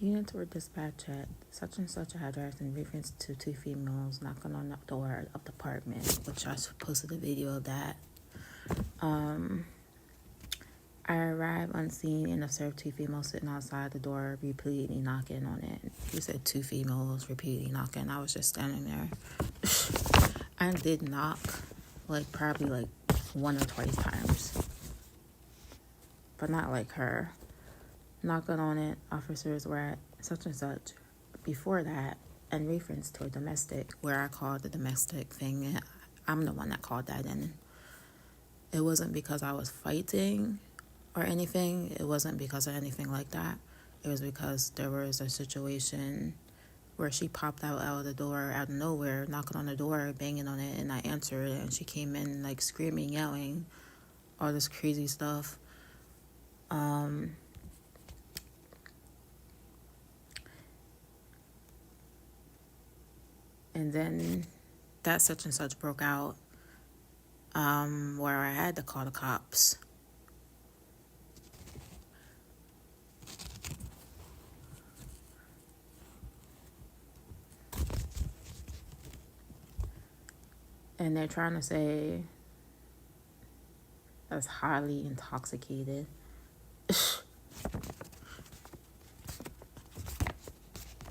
Units were dispatched at such and such address in reference to two females knocking on the door of the apartment, which I posted a video of that. I arrived unseen and observed two females sitting outside the door, repeatedly knocking on it. You said two females repeatedly knocking. I was just standing there. I did knock, probably one or twice times, but not like her. Knocking on it, officers were at such and such. Before that, in reference to a domestic, where I called the domestic thing, I'm the one that called that in. It wasn't because I was fighting or anything. It wasn't because of anything like that. It was because there was a situation where she popped out of the door out of nowhere, knocking on the door, banging on it, and I answered, and she came in screaming, yelling, all this crazy stuff. And then that such and such broke out, where I had to call the cops. And they're trying to say I was highly intoxicated.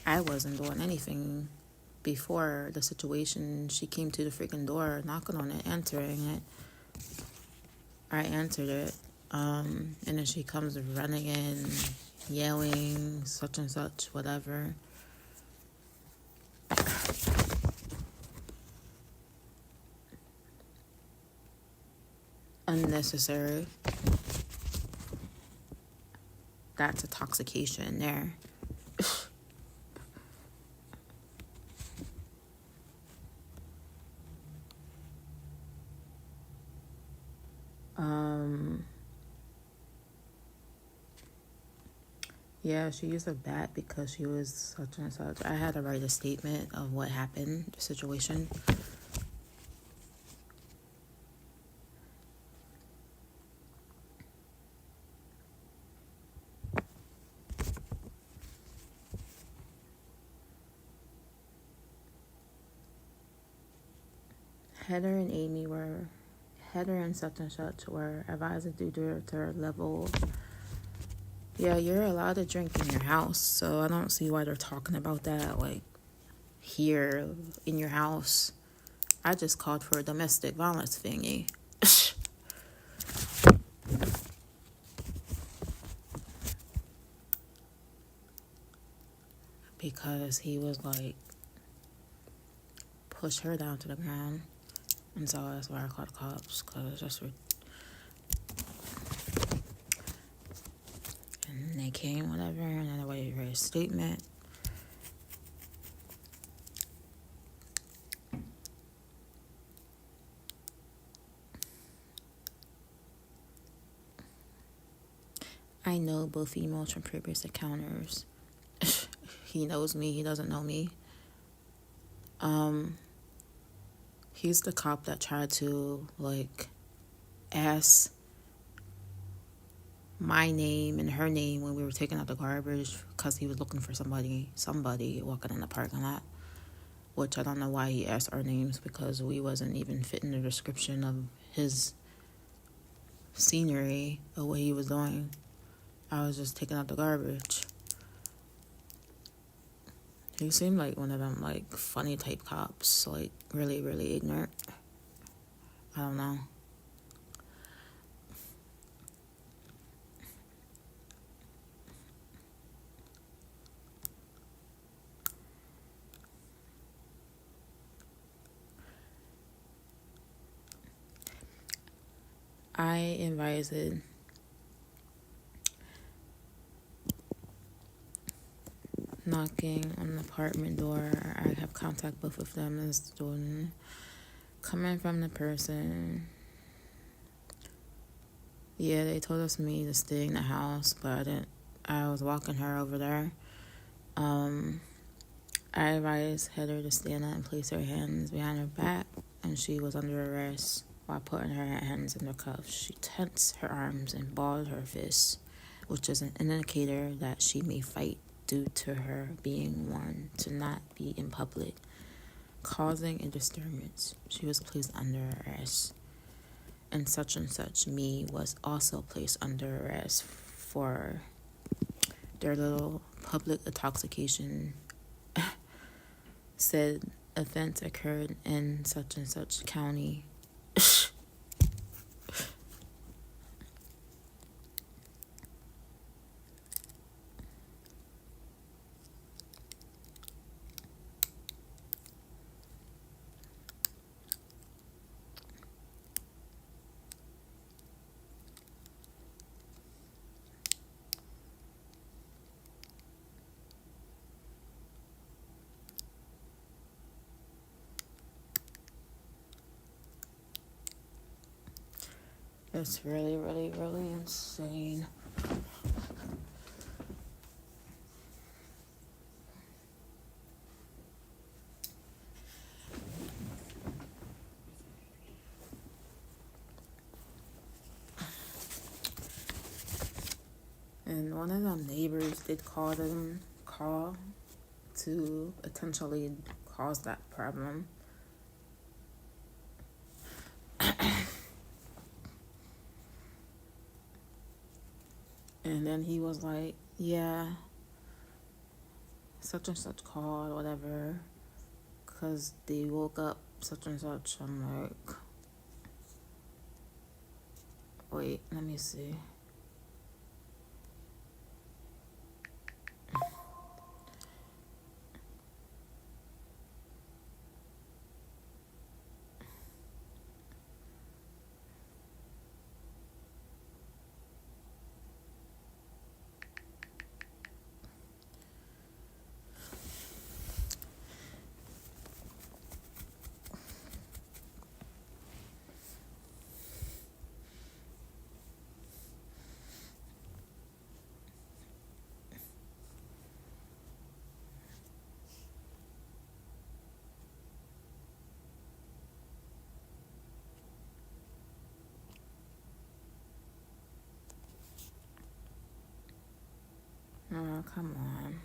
I wasn't doing anything before the situation. She came to the freaking door, knocking on it, answering it. I answered it. And then she comes running in, yelling, such and such, whatever. Unnecessary. That's intoxication there. Yeah, she used a bat because she was such and such. I had to write a statement of what happened, the situation. Heather and such and such were advised to do their level. Yeah, you're allowed to drink in your house, so I don't see why they're talking about that, here in your house. I just called for a domestic violence thingy. Because he was push her down to the ground. And so that's why I called the cops, because that's and they came, whatever, and then I waited for a statement. I know both females from previous encounters. He knows me, he doesn't know me. He's the cop that tried to, ask my name and her name when we were taking out the garbage because he was looking for somebody walking in the parking lot, which I don't know why he asked our names because we wasn't even fitting the description of his scenery or what he was doing. I was just taking out the garbage. He seemed like one of them, funny type cops, really, really ignorant. I don't know. I invited knocking on the apartment door. I have contact both of them as the student. Coming from the person. Yeah, they told us me to stay in the house, but I didn't. I was walking her over there. I advised Heather to stand up and place her hands behind her back, and she was under arrest. While putting her hands in the cuffs, she tensed her arms and balled her fists, which is an indicator that she may fight due to her being warned to not be in public, causing a disturbance. She was placed under arrest. And such me was also placed under arrest for their little public intoxication. Said offense occurred in such and such county. It's really, really, really insane. And one of them neighbors did call to potentially cause that problem. And then he was like, yeah, such and such called, whatever, because they woke up such and such. I'm like, wait, let me see. Oh, come on.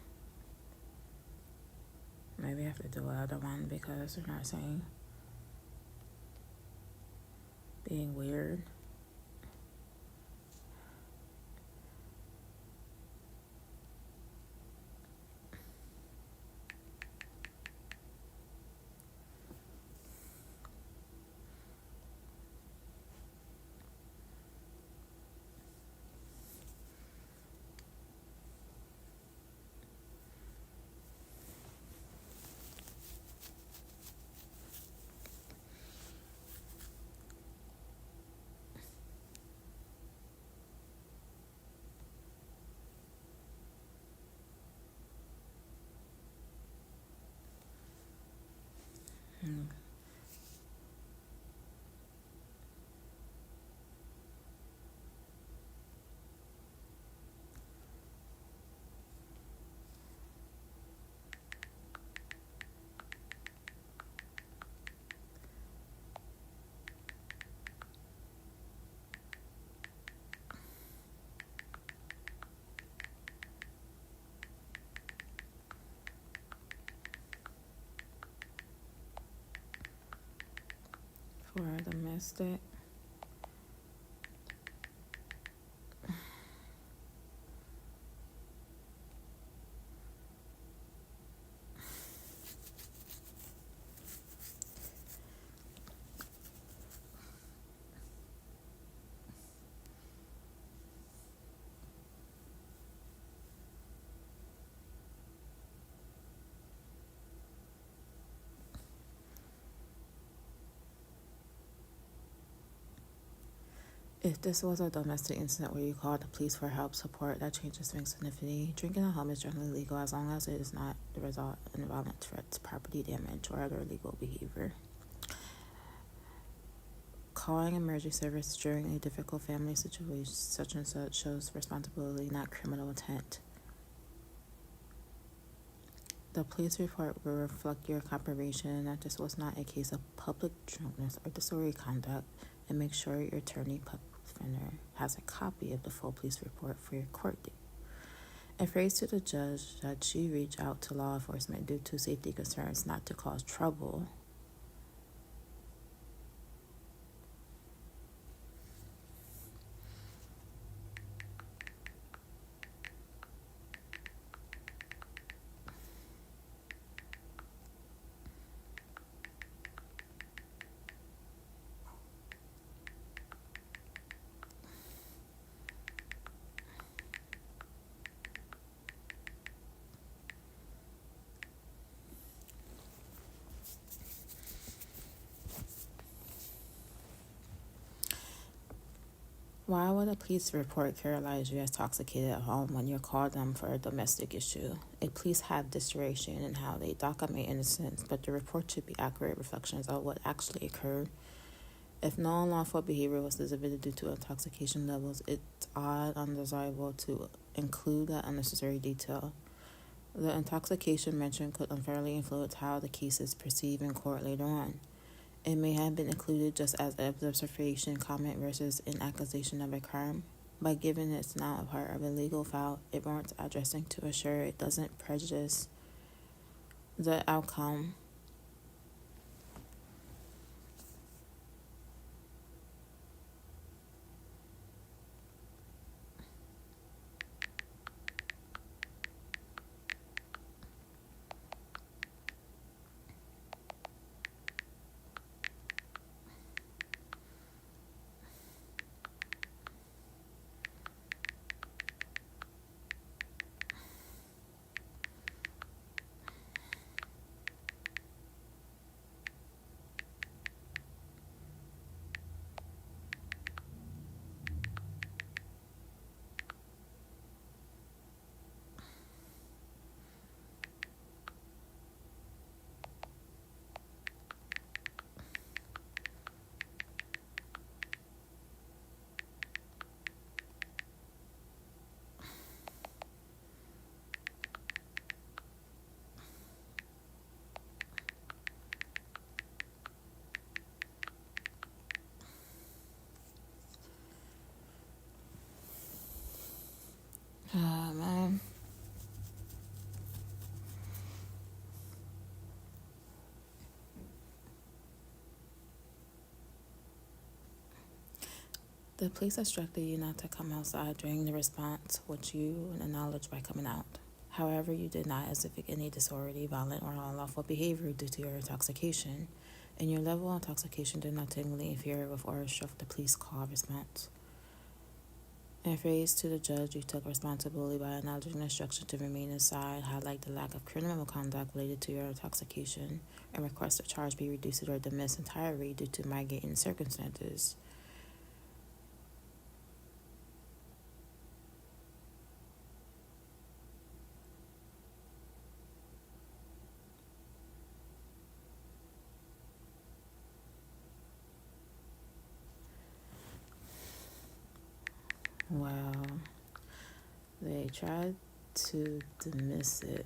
Maybe I have to do another one because they're not saying being weird. For domestic. If this was a domestic incident where you called the police for help support, that changes things significantly. Drinking at home is generally legal as long as it is not the result of violent threats, property damage, or other illegal behavior. Calling emergency service during a difficult family situation such and such shows responsibility, not criminal intent. The police report will reflect your confirmation that this was not a case of public drunkenness or disorderly conduct, and make sure your attorney public defender has a copy of the full police report for your court date. It phrased to the judge that she reached out to law enforcement due to safety concerns, not to cause trouble. Why would a police report characterize you as intoxicated at home when you call them for a domestic issue? A police have discretion in how they document incidents, but the report should be accurate reflections of what actually occurred. If no unlawful behavior was exhibited due to intoxication levels, it's odd and undesirable to include that unnecessary detail. The intoxication mentioned could unfairly influence how the case is perceived in court later on. It may have been included just as an observation comment versus an accusation of a crime. By giving it's now a part of a legal file, it warrants addressing to assure it doesn't prejudice the outcome. Man. The police instructed you not to come outside during the response, which you acknowledged by coming out. However, you did not exhibit any disorderly, violent, or unlawful behavior due to your intoxication, and your level of intoxication did not technically interfere with or obstruct the police call response. In phrase to the judge, you took responsibility by acknowledging the instruction to remain inside, highlight the lack of criminal conduct related to your intoxication, and request the charge be reduced or dismissed entirely due to mitigating circumstances. Well, they tried to dismiss it.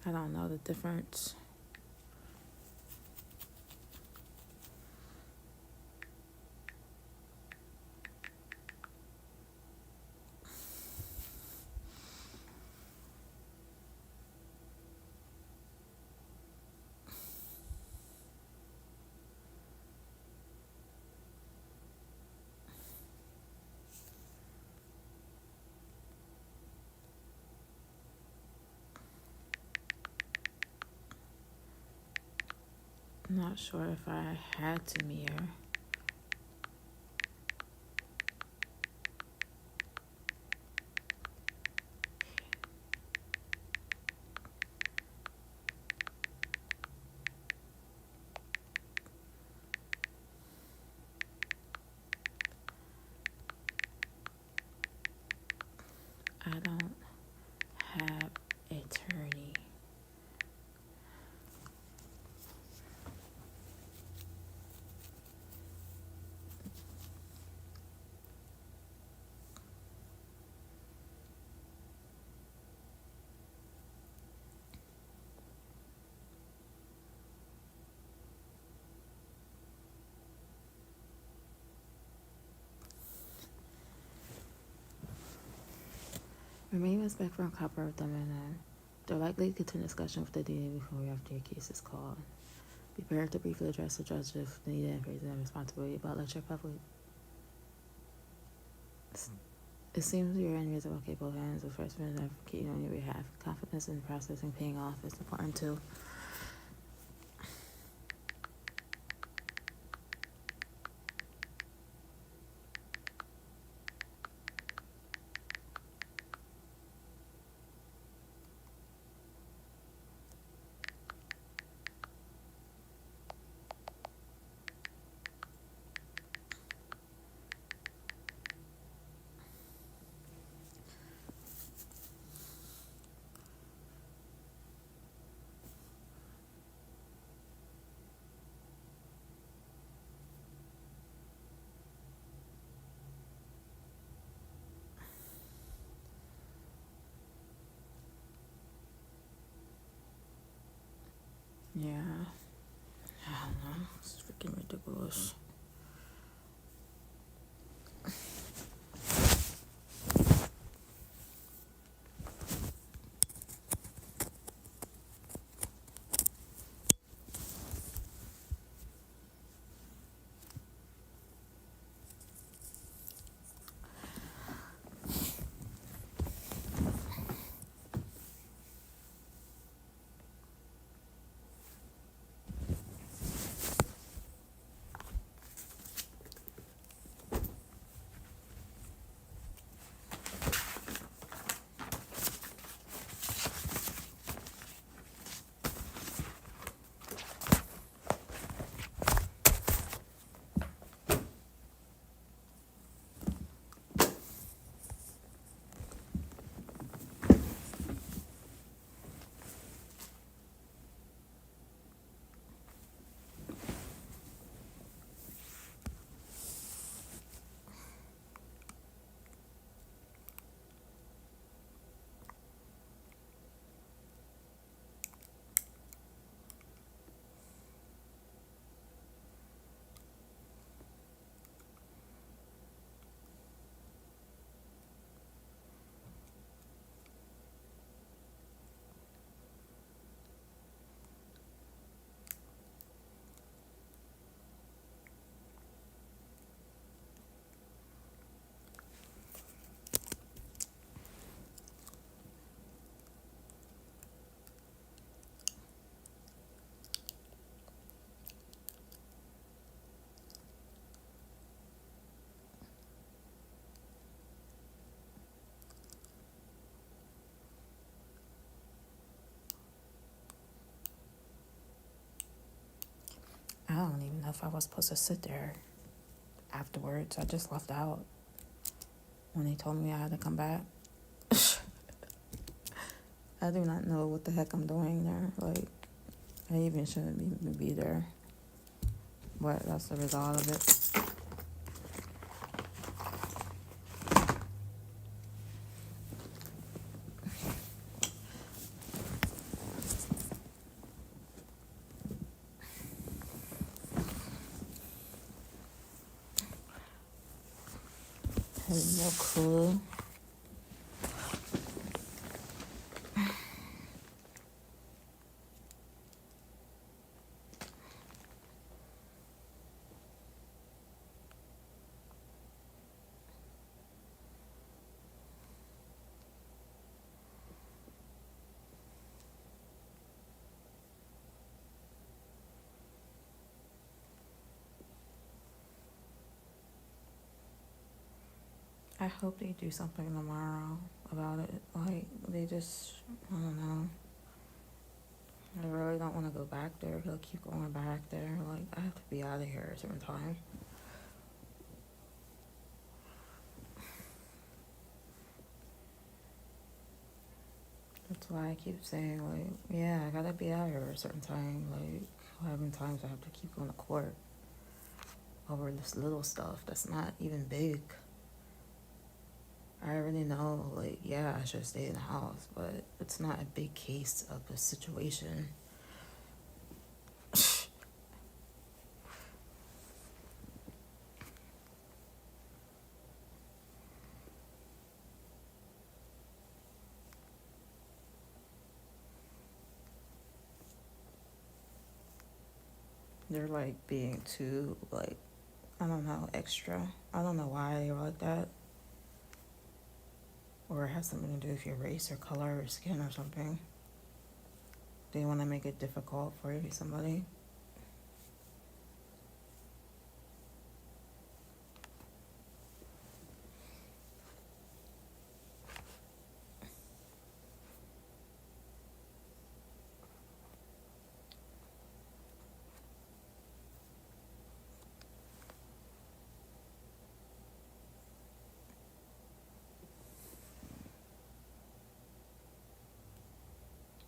I don't know the difference. I'm not sure if I had to mirror. I don't have attorney. Remain respectful and cooperate with them, and they're likely to continue discussion with the DA before or after your case is called. Be prepared to briefly address the judge if needed and raise their responsibility about lecture public. It seems you're in reasonable capable hands of first minute advocating on your behalf. Confidence in the process and paying off is important too. Yeah. I don't know. It's freaking ridiculous. I don't even know if I was supposed to sit there afterwards. I just left out when they told me I had to come back. I do not know what the heck I'm doing there. Like, I even shouldn't be there. But that's the result of it. I have no clue. I hope they do something tomorrow about it. Like, they just, I don't know. I really don't want to go back there. He'll keep going back there. Like, I have to be out of here at a certain time. That's why I keep saying, like, yeah, I gotta be out here at a certain time. Like, having times I have to keep going to court over this little stuff that's not even big. I already know, like, yeah, I should stay in the house, but it's not a big case of a situation. They're like being too, like, I don't know, extra. I don't know why they were like that. Or it has something to do with your race or color or skin or something. They want to make it difficult for somebody.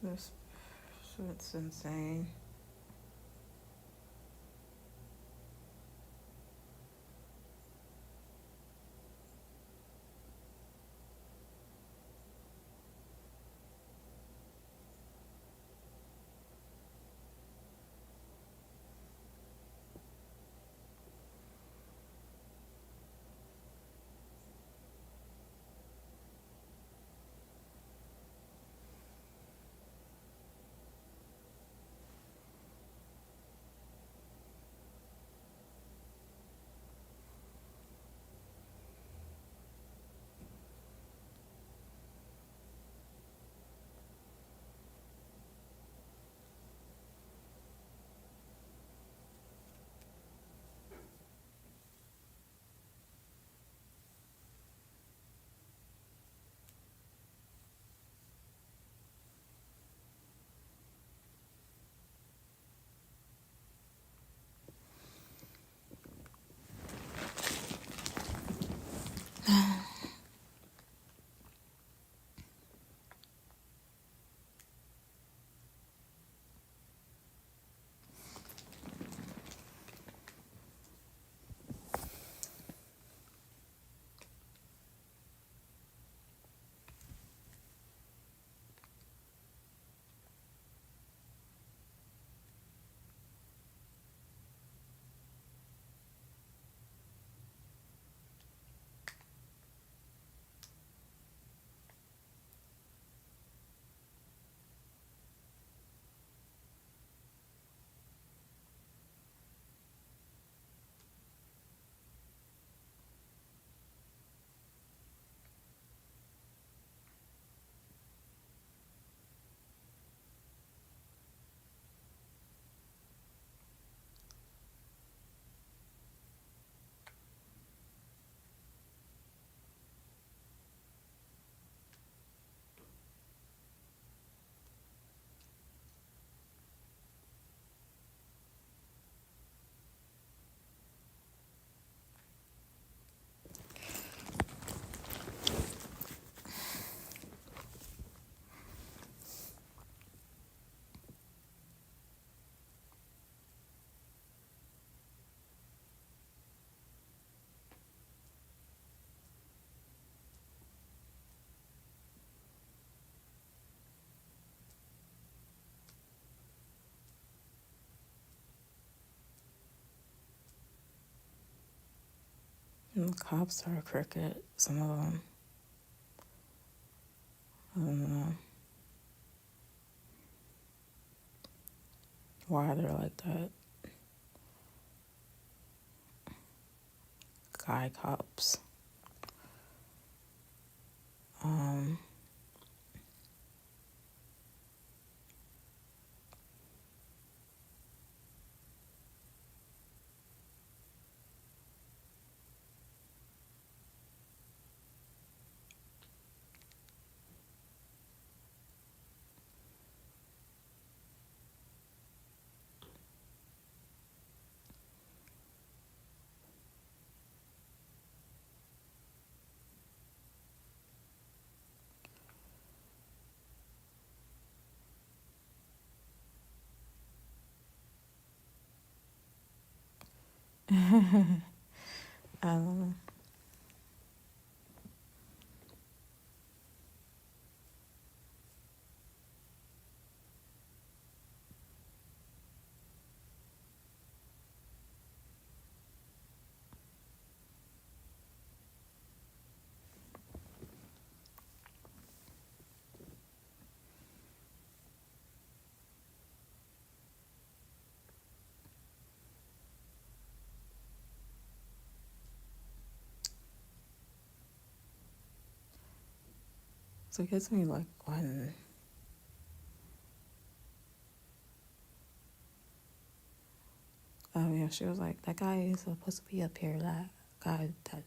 This shit's insane. And the cops are crooked, some of them. I don't know why they're like that. Guy cops. Um, I don't know. So it gets me like when yeah, she was like, that guy is supposed to be up here, that guy that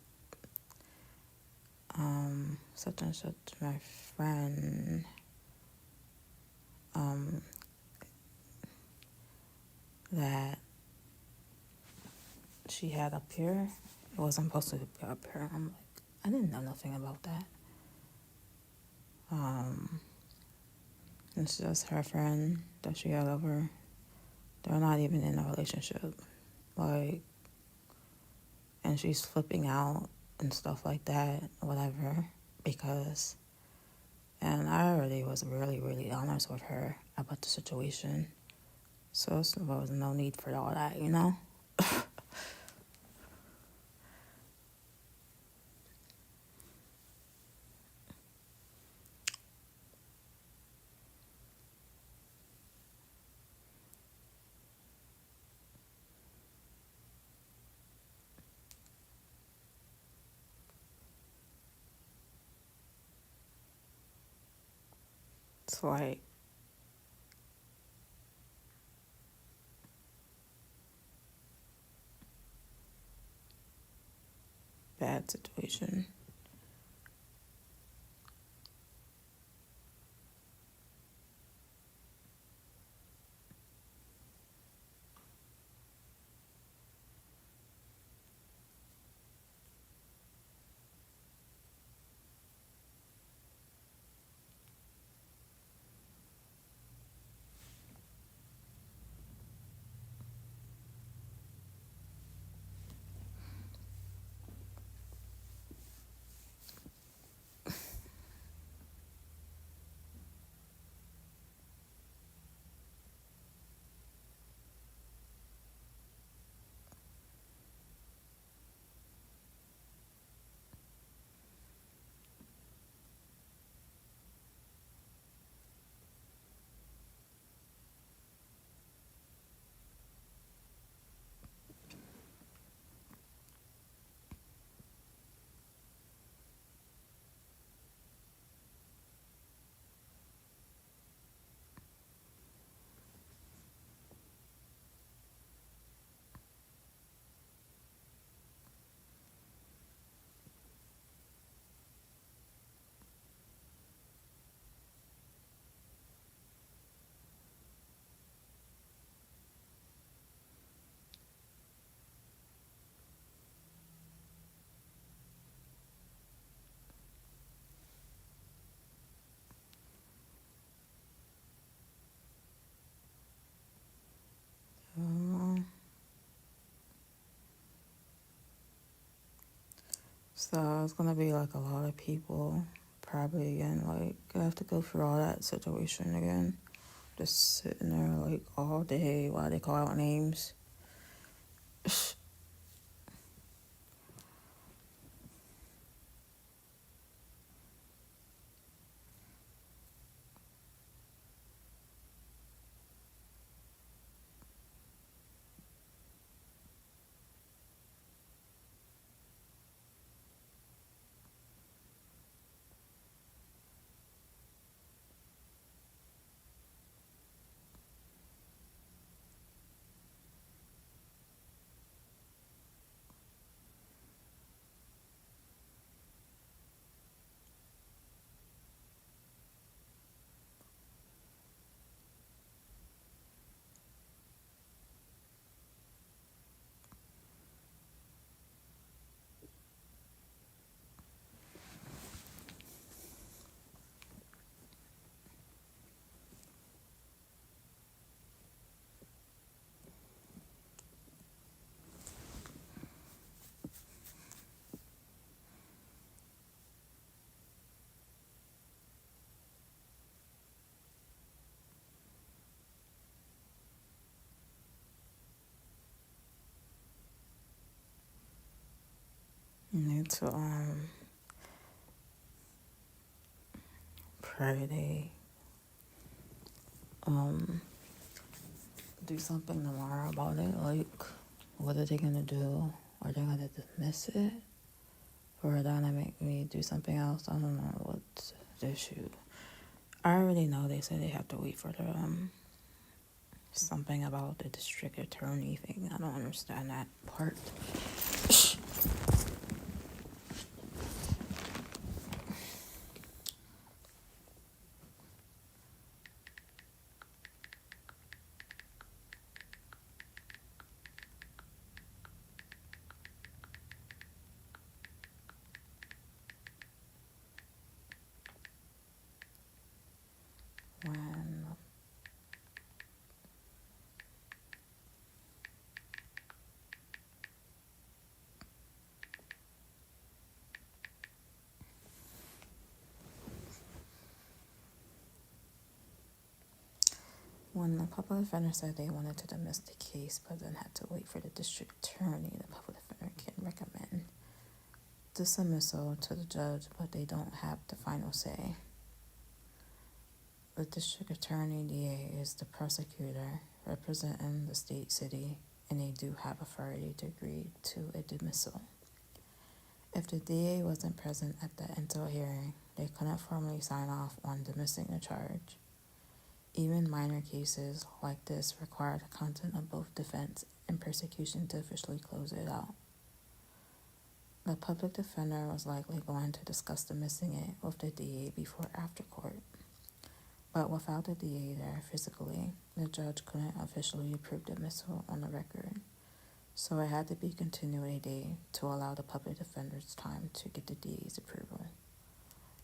such and such my friend that she had up here. It wasn't supposed to be up here. I'm like, I didn't know nothing about that. It's just her friend that she had over. They're not even in a relationship. Like, and she's flipping out and stuff like that, whatever, because, and I already was really, really honest with her about the situation. So there was no need for all that, you know? It's like, bad situation. So it's gonna be like a lot of people probably again. Like, I have to go through all that situation again. Just sitting there like all day while they call out names. need to pray do something tomorrow about it. Like, what are they gonna do? Are they gonna dismiss it? Or are they gonna make me do something else? I don't know what's the issue. I already know they said they have to wait for the something about the district attorney thing. I don't understand that part. When the public defender said they wanted to dismiss the case, but then had to wait for the district attorney, the public defender can recommend dismissal to the judge, but they don't have the final say. The district attorney, DA, is the prosecutor representing the state city, and they do have authority to agree to a dismissal. If the DA wasn't present at the initial hearing, they couldn't formally sign off on dismissing the charge. Even minor cases like this require the content of both defense and prosecution to officially close it out. The public defender was likely going to discuss dismissing it with the DA before after court. But without the DA there physically, the judge couldn't officially approve dismissal on the record. So it had to be continued a day to allow the public defenders time to get the DA's approval.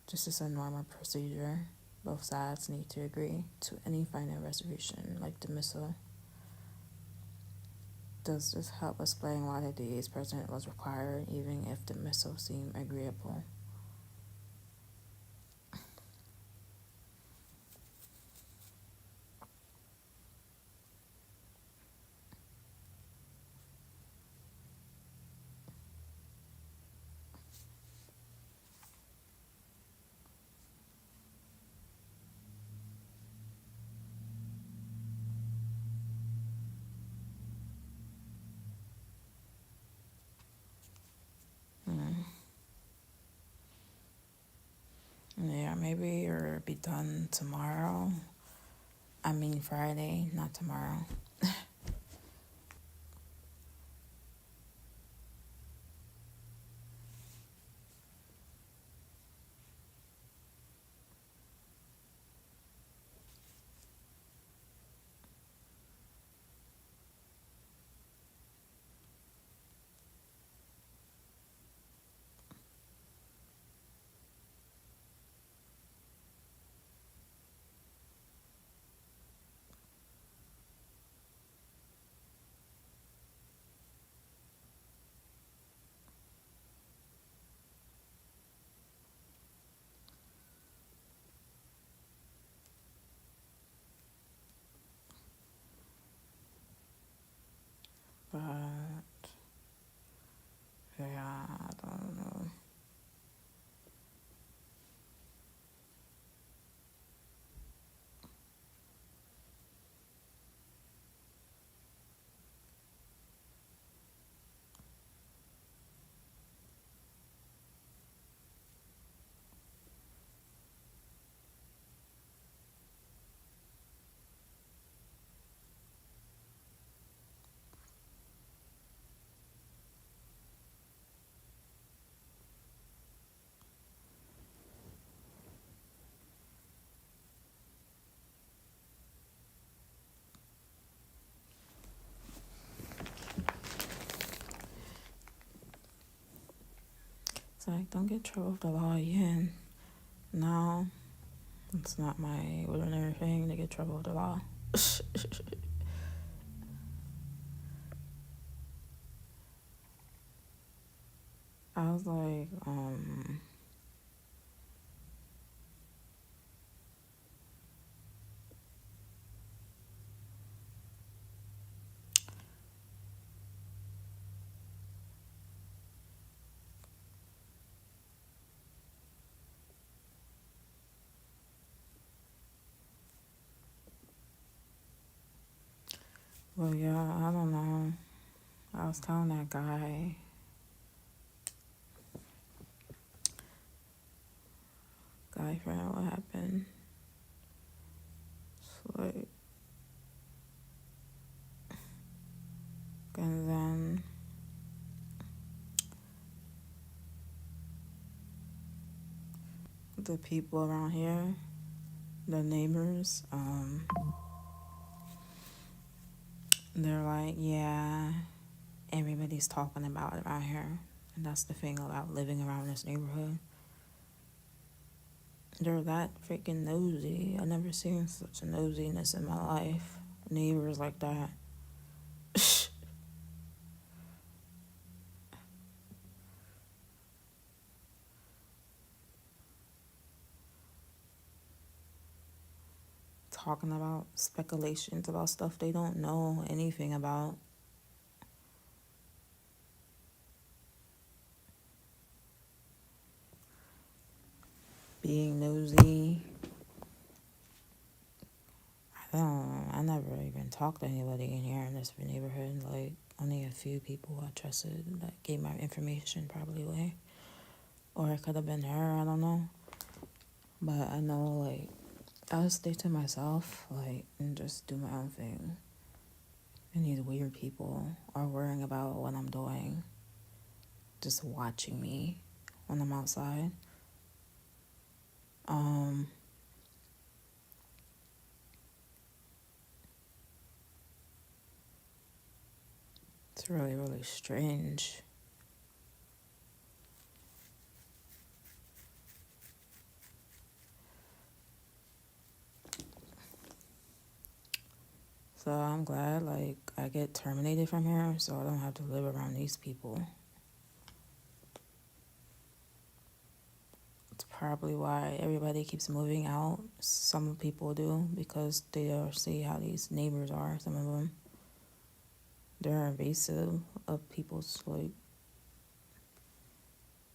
This is a normal procedure. Both sides need to agree to any final resolution, like dismissal. Does this help explain why the DA's presence was required, even if dismissal seemed agreeable? Yeah, maybe it'll be done tomorrow. I mean Friday, not tomorrow. But yeah, I don't know. It's like, don't get trouble with the law again. No, it's not my ordinary thing to get trouble with the law. I was like, Well, yeah, I don't know. I was telling that guy friend what happened. It's like, and then the people around here, the neighbors, they're like, yeah, everybody's talking about it around here. And that's the thing about living around this neighborhood. They're that freaking nosy. I never seen such a nosiness in my life. Neighbors like that. Talking about speculations about stuff they don't know anything about. Being nosy. I never even talked to anybody in here in this neighborhood. Like, only a few people I trusted that gave my information probably away. Or it could have been her, I don't know. But I know, like, I'll stay to myself, like, and just do my own thing. And these weird people are worrying about what I'm doing, just watching me when I'm outside. It's really, really strange. So I'm glad, like, I get terminated from here so I don't have to live around these people. It's probably why everybody keeps moving out. Some people do because they see how these neighbors are, some of them. They're invasive of people's, like,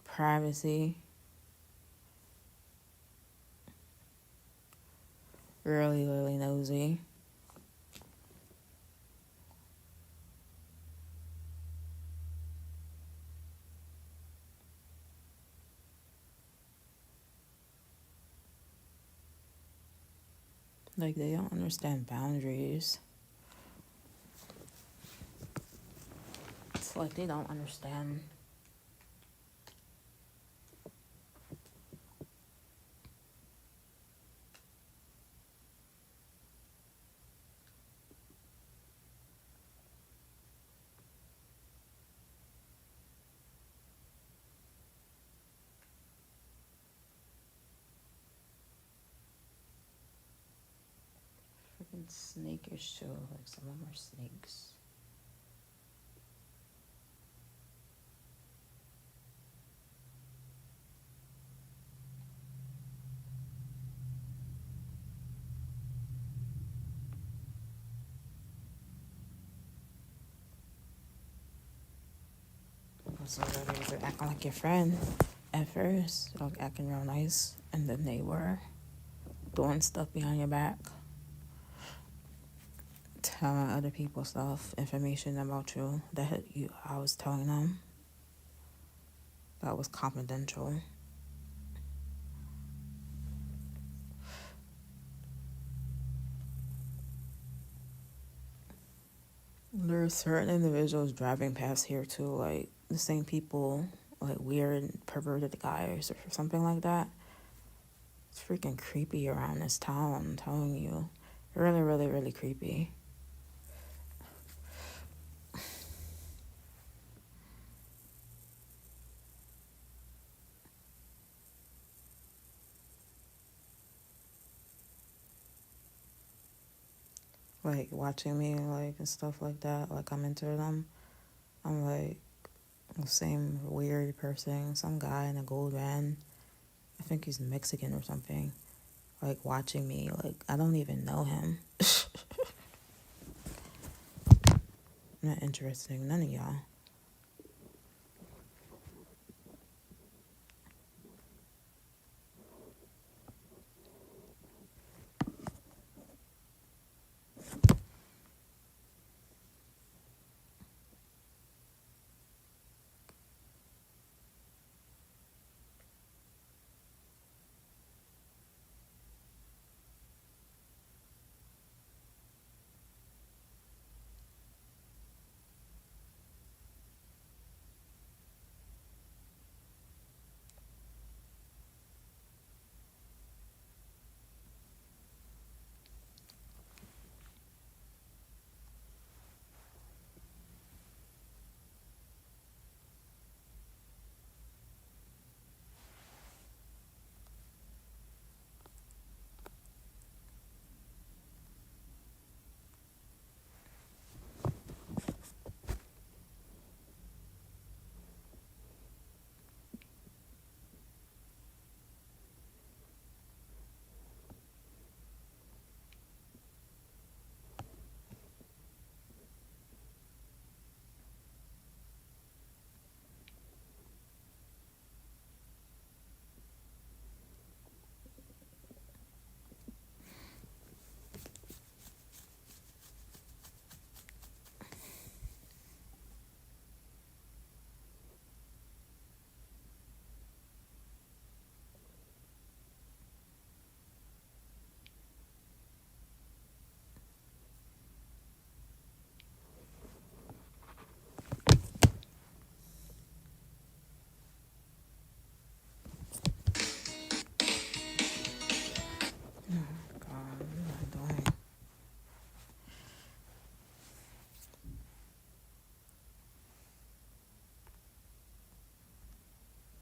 privacy. Really, really nosy. Like, they don't understand boundaries. It's like they don't understand. Freaking snakish too. Like, some of them are snakes. So they were acting like your friend at first, like acting real nice, and then they were doing stuff behind your back, telling other people stuff, information about you that I was telling them that was confidential. There are certain individuals driving past here too, like the same people, like weird perverted guys or something like that. It's freaking creepy around this town, I'm telling you. Really, really, really creepy. Like, watching me, like, and stuff like that, like, I'm into them. I'm like, the same weird person, some guy in a gold van. I think he's Mexican or something. Like, watching me, like, I don't even know him. Not interested in none of y'all.